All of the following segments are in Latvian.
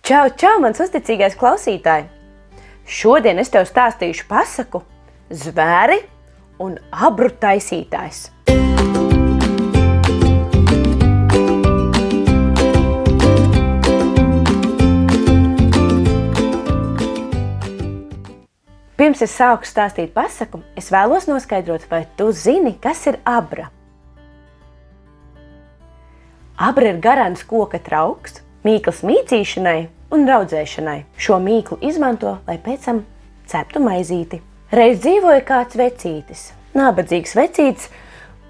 Čau, čau, mans uzticīgais klausītāji! Šodien es tev stāstīšu pasaku Zvēri un abru taisītājs. Pirms es sāku stāstīt pasaku, es vēlos noskaidrot, vai tu zini, kas ir abra. Abra ir garants koka trauks, mīkls mīcīšanai un raudzēšanai. Šo mīklu izmanto, lai pēc tam ceptu maizīti. Reiz dzīvoja kāds vecītis, nabadzīgs vecītis,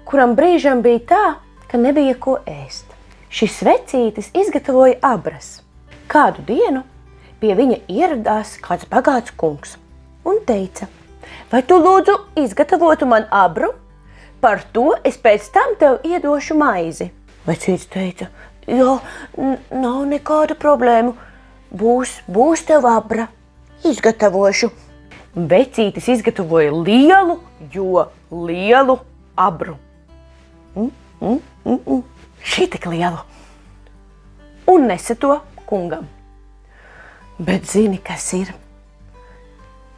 kuram brīžam bija tā, ka nebija ko ēst. Šis vecītis izgatavoja abras. Kādu dienu pie viņa ieradās kāds bagāts kungs un teica: vai tu lūdzu izgatavotu man abru? Par to es pēc tam tev iedošu maizi. Vecītis teica: jā, nav nekāda problēmu. Būs tev abra. Izgatavošu. Vecītis izgatavoja lielu abru. Šī tik lielu. Un nesa to kungam. Bet zini, kas ir?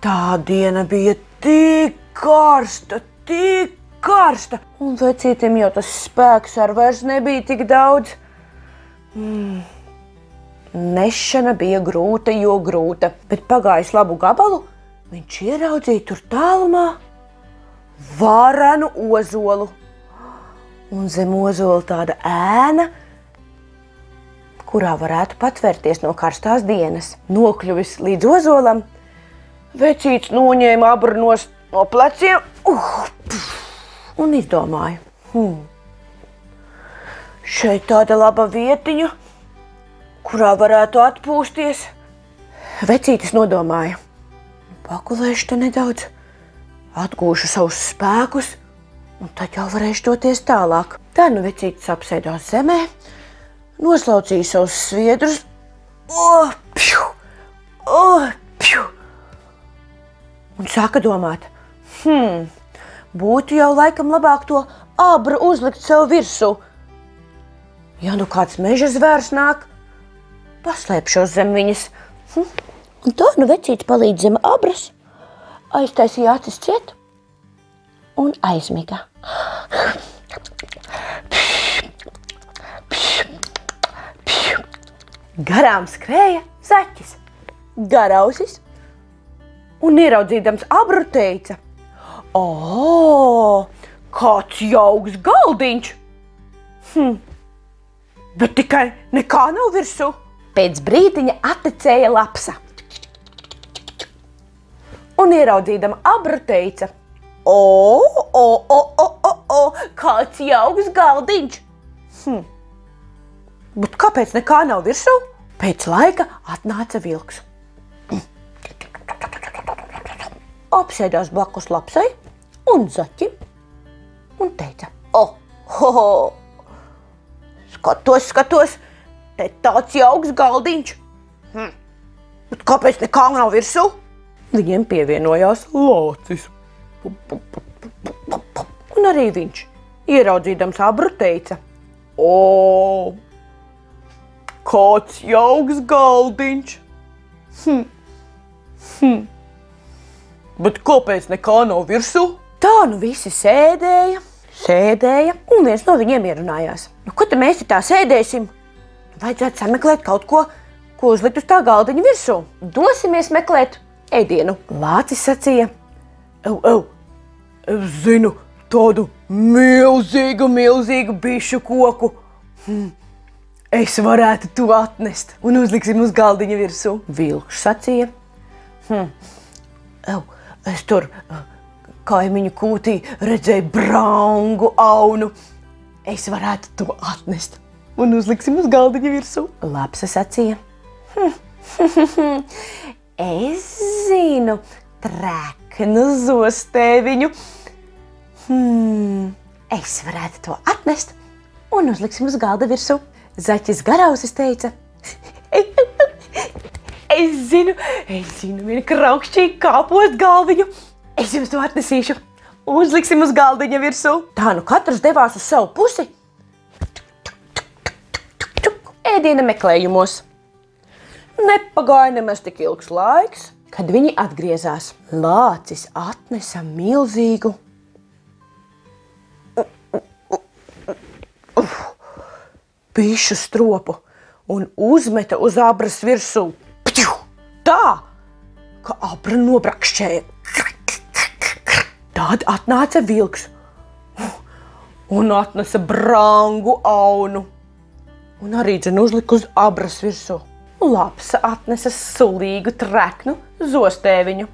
Tā diena bija tik karsta, un vecītim jau tas spēks ar vairs nebija tik daudz. Nešana bija grūta, bet pagājis labu gabalu, viņš ieraudzīja tur tālumā varenu ozolu. Un zem ozola tāda ēna, kurā varētu patvērties no karstās dienas. Nokļuvis līdz ozolam, vecītis noņēma abru no pleciem un izdomāja: šeit tāda laba vietiņa, kurā varētu atpūsties. Vecītis nodomāja: pakulēšu te nedaudz, atgūšu savus spēkus, un tad jau varēšu doties tālāk. Tā nu vecītis apsēdās zemē, noslaucīja savus sviedrus, un sāka domāt: būtu jau laikam labāk to abru uzlikt sev virsū. Ja nu kāds meža zvērs nāk, paslēpšos zem viņas. Un tā nu vecītis palīdz zem abras, aiztaisīja acis ciet un aizmiga. Garām skrēja zaķis, garausis, un ieraudzīdams abru teica: kāds jauks galdiņš! Bet tikai nekā nav virsū. Pēc brīdiņa atecēja lapsa. Un ieraudzīdama abru teica: kāds jauks galdiņš! Bet kāpēc nekā nav virsū? Pēc laika atnāca vilks. Apsēdās blakus lapsai un zaķim un teica: skatos, te tāds jauks galdiņš. Bet kāpēc nekā nav virsū? Viņiem pievienojās lācis. Un arī viņš, ieraudzīdams abru, teica: kāds jauks galdiņš. Bet kāpēc nekā nav virsū? Tā nu visi sēdēja, un viens no viņiem ierunājās: ko te mēs tā sēdēsim? Vajadzētu sameklēt kaut ko, ko uzlikt uz tā galdiņa virsū. Dosimies meklēt ēdienu. Lācis sacīja: es zinu tādu milzīgu bišu koku. Es varētu to atnest un uzliksim uz galdiņa virsū. Vilks sacīja: es tur kaimiņu kūtī redzēju brangu aunu. Es varētu to atnest un uzliksim uz galdiņa virsū. Lapsa sacīja: es zinu treknu zostēviņu. Es varētu to atnest un uzliksim uz galda virsū. Zaķis garausis teica: es zinu vienu kraukšķīgu kāpostu galviņu. Es jums to atnesīšu. Uzliksim uz galdiņa virsū. Tā nu katrs devās uz savu pusi. Ēdiena meklējumos. Nepagāja nemaz tik ilgs laiks, kad viņi atgriezās. Lācis atnesa milzīgu bišu stropu un uzmeta uz Abras virsū. Tā, ka Abra nobrakšķēja. Tad atnāca vilks un atnesa brangu aunu. Un arī uzlika uz Abras virsū. Lapsa atnesa sulīgu treknu zostēviņu.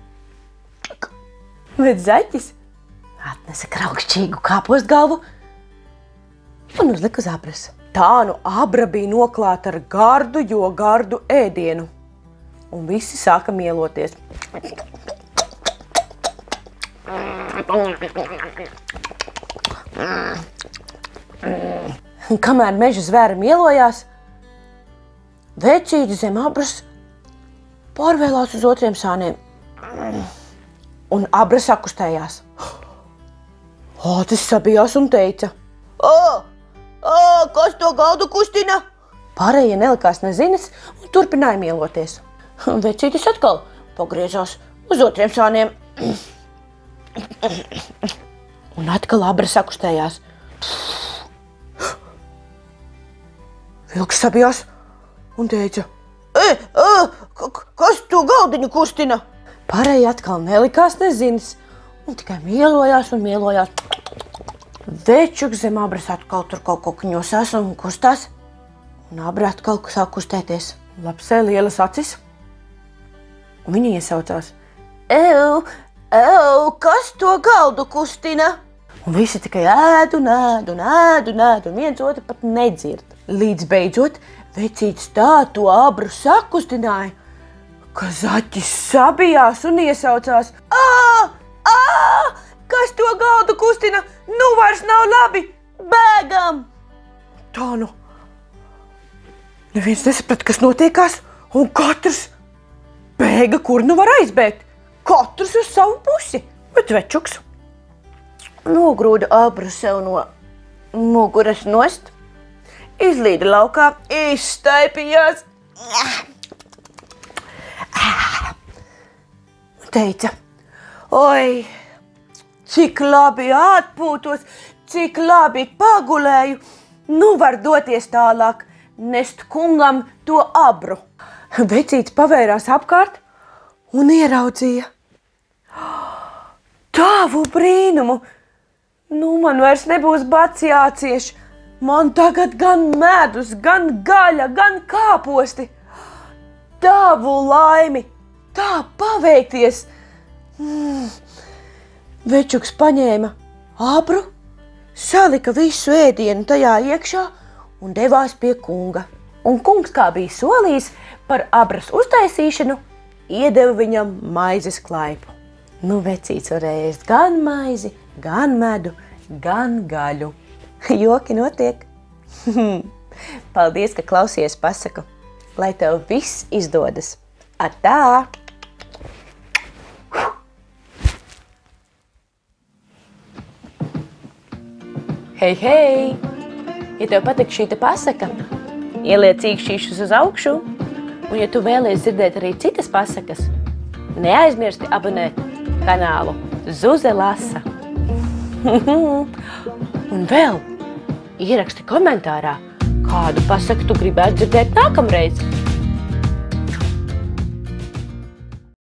Bet zaķis atnesa kraukšķīgu kāpostgalvu un uzlika uz Abras. Tā nu Abra bija noklāta ar gardu, jo gardu ēdienu. Un visi sāka mieloties. Un kamēr meža zvēri mielojās, vecītis zem Abras pārvēlās uz otriem sāniem. Un Abra sakustējās. Lācis sabijās un teica: kas to galdu kustina? Pārējie nelikās nezinis un turpināja mieloties. Vecītis atkal pagriezās uz otriem sāniem. Un atkal Abra sakustējās. Vilks sabijās un teica: kas to galdiņu kustina? Pārējie atkal nelikās nezinis un tikai mielojās un mielojās. Večuks zem Abras atkal tur kaut ko kņosās un kustās. Un Abra atkal sāk kustēties. Lapsē lielas acis. Un viņa iesaucās: kas to galdu kustina? Un visi tikai ēd un ēd un ēd un ēd un viens otru pat nedzird. Līdz beidzot vecītis tā to Abru sakustināja, ka zaķis sabijās un iesaucās: kas to galdu kustina? Nu vairs nav labi, bēgam! Tā nu. Neviens nesaprata, kas notiekās, un katrs bēga, kur nu var aizbēgt. Katrs uz savu pusi, bet večuks nogrūda Abru sev no muguras nost, izlīda laukā, izstaipījās un teica: oi, cik labi atpūtos, cik labi pagulēju, nu var doties tālāk, nest kungam to Abru. Vecītis pavērās apkārt un ieraudzīja tāvu brīnumu. Nu, man vairs nebūs bats jācieš. Man tagad gan medus, gan gaļa, gan kāposti. Tavu laimi, tā paveikties. Večuks paņēma Abru, salika visu ēdienu tajā iekšā un devās pie kunga. Un kungs, kā bija solījis par Abras uztaisīšanu, iedeva viņam maizes klaipu. Nu, vecīts varēja ēst gan maizi, gan medu, gan gaļu. Joki notiek. Paldies, ka klausies pasaku. Lai tev viss izdodas. Atā! Hei, hei! Ja tev patīk šī pasaka, ieliec īkšķīšus uz augšu, un ja tu vēlies dzirdēt arī citas pasakas, neaizmirsti abonēt kanālu Zuze lasa. Un vēl ieraksti komentārā, kādu pasaku tu gribētu dzirdēt nākamreiz.